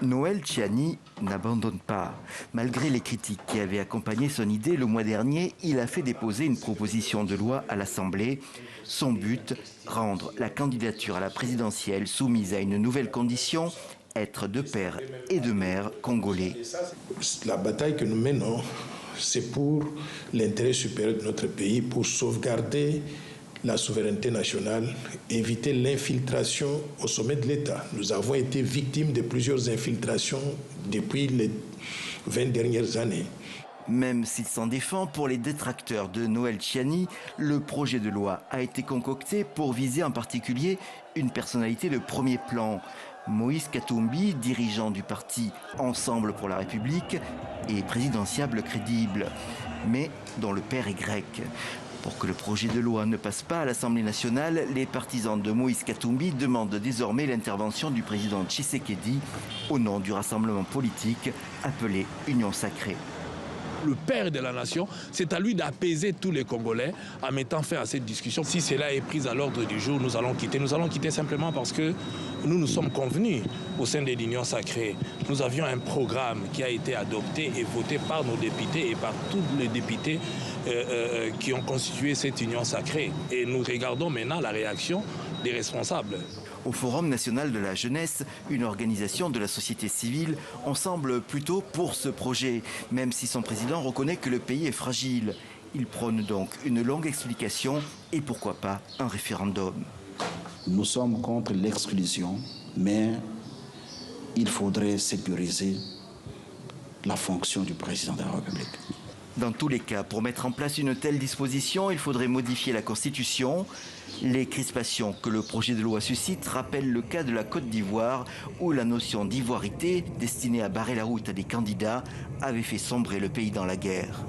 Noël Tchiani n'abandonne pas. Malgré les critiques qui avaient accompagné son idée, le mois dernier, il a fait déposer une proposition de loi à l'Assemblée. Son but, rendre la candidature à la présidentielle soumise à une nouvelle condition, être de père et de mère congolais. La bataille que nous menons, c'est pour l'intérêt supérieur de notre pays, pour sauvegarder la souveraineté nationale, éviter l'infiltration au sommet de l'État. Nous avons été victimes de plusieurs infiltrations depuis les 20 dernières années. Même s'il s'en défend, pour les détracteurs de Noël Tchiani, le projet de loi a été concocté pour viser en particulier une personnalité de premier plan. Moïse Katumbi, dirigeant du parti Ensemble pour la République, est présidentiable crédible, mais dont le père est grec. Pour que le projet de loi ne passe pas à l'Assemblée nationale, les partisans de Moïse Katumbi demandent désormais l'intervention du président Tshisekedi au nom du rassemblement politique appelé Union Sacrée. Le père de la nation, c'est à lui d'apaiser tous les Congolais en mettant fin à cette discussion. Si cela est pris à l'ordre du jour, nous allons quitter. Nous allons quitter simplement parce que nous nous sommes convenus au sein de l'Union Sacrée. Nous avions un programme qui a été adopté et voté par nos députés et par tous les députés qui ont constitué cette Union Sacrée. Et nous regardons maintenant la réaction des responsables. Au Forum national de la jeunesse, une organisation de la société civile, on semble plutôt pour ce projet, même si son président reconnaît que le pays est fragile. Il prône donc une longue explication et pourquoi pas un référendum. Nous sommes contre l'exclusion, mais il faudrait sécuriser la fonction du président de la République. Dans tous les cas, pour mettre en place une telle disposition, il faudrait modifier la Constitution. Les crispations que le projet de loi suscite rappellent le cas de la Côte d'Ivoire, où la notion d'ivoirité, destinée à barrer la route à des candidats, avait fait sombrer le pays dans la guerre.